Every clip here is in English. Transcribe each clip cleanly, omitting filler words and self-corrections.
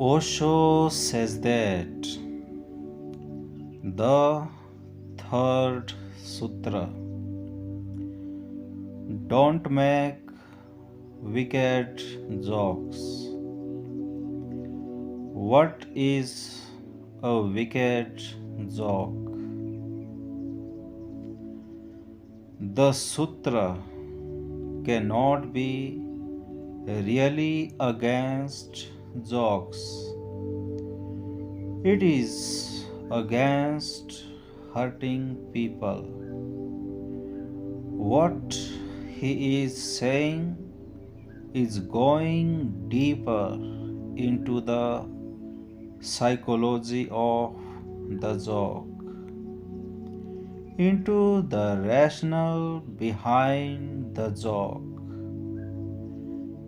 Osho says that the third sutra, don't make wicked jokes. What is a wicked joke? The sutra cannot be really against jokes. It is against hurting people. What he is saying is going deeper into the psychology of the joke, into the rationale behind the joke.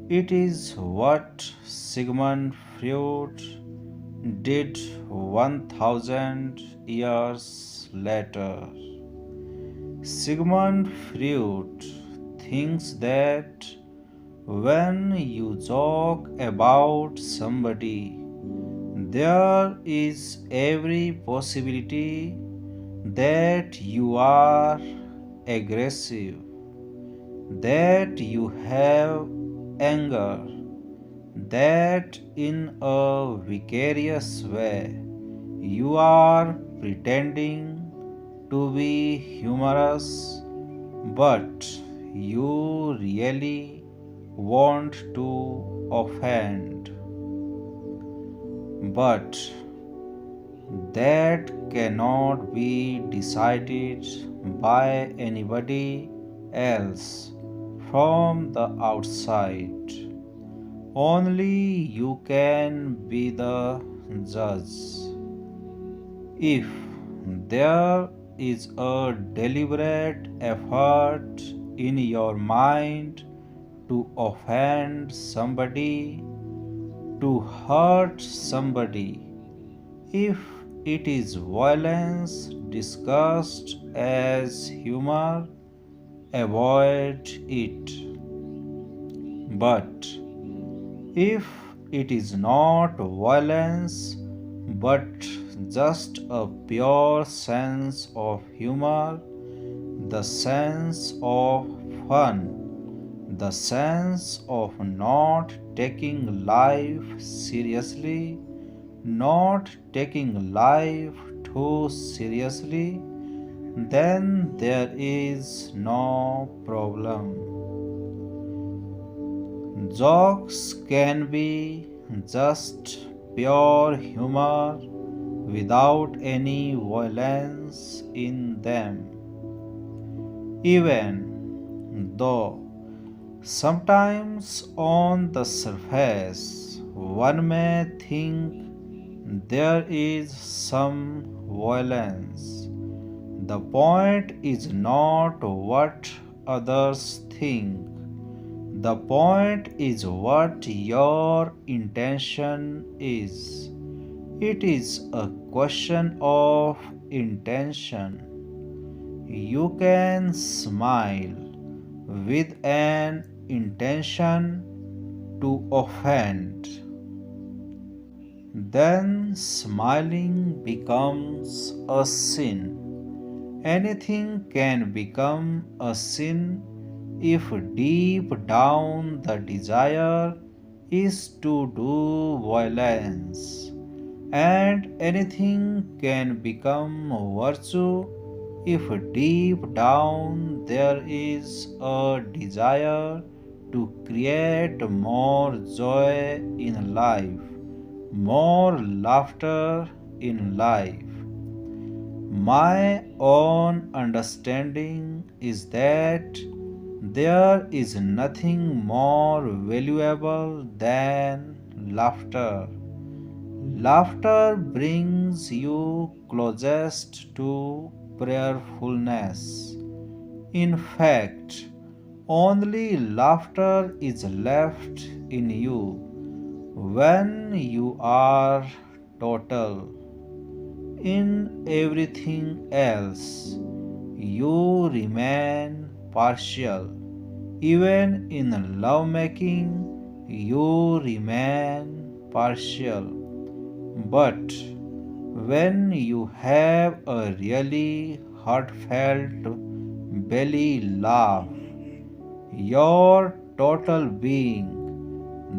It is what Sigmund Freud did 1000 years later. Sigmund Freud thinks that when you joke about somebody, there is every possibility that you are aggressive, that you have anger, that in a vicarious way you are pretending to be humorous, but you really want to offend. But that cannot be decided by anybody else from the outside. Only you can be the judge. If there is a deliberate effort in your mind to offend somebody, to hurt somebody, if it is violence discussed as humor, avoid it. But if it is not violence but just a pure sense of humor, the sense of fun, the sense of not taking life seriously, not taking life too seriously, then there is no problem. Jokes can be just pure humor without any violence in them. Even though sometimes on the surface one may think there is some violence, the point is not what others think. The point is what your intention is. It is a question of intention. You can smile with an intention to offend. Then smiling becomes a sin. Anything can become a sin if deep down the desire is to do violence, and anything can become virtue if deep down there is a desire to create more joy in life, more laughter in life. My own understanding is that there is nothing more valuable than laughter. Laughter brings you closest to prayerfulness. In fact, only laughter is left in you when you are total. In everything else, you remain partial. Even in lovemaking, you remain partial. But when you have a really heartfelt belly laugh, your total being,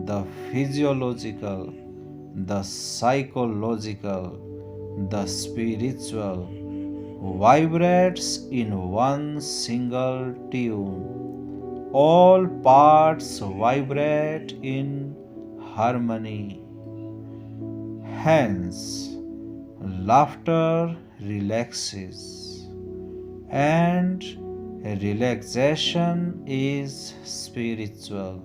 the physiological, the psychological, the spiritual, vibrates in one single tune. All parts vibrate in harmony. Hence, laughter relaxes, and relaxation is spiritual.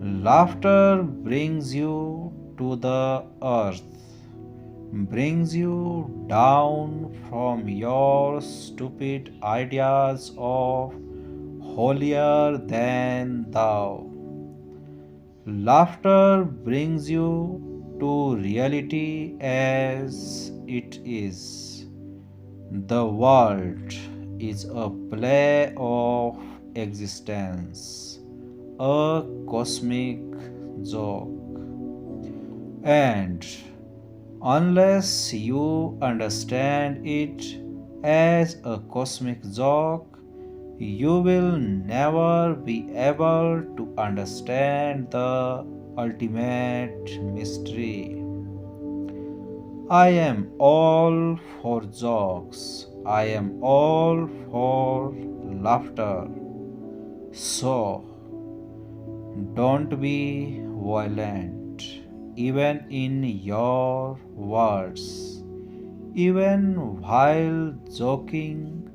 Laughter brings you to the earth, brings you down from your stupid ideas of holier than thou. Laughter brings you to reality as it is. The world is a play of existence, a cosmic joke. And unless you understand it as a cosmic joke, you will never be able to understand the ultimate mystery. I am all for jokes. I am all for laughter. So, don't be violent, even in your words. Even while joking,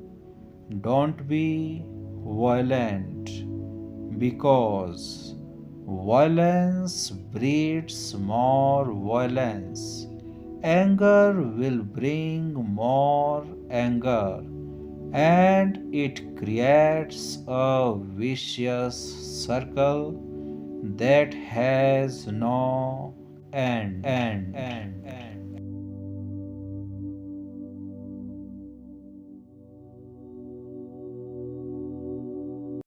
don't be violent because violence breeds more violence. Anger will bring more anger, and it creates a vicious circle that has no end.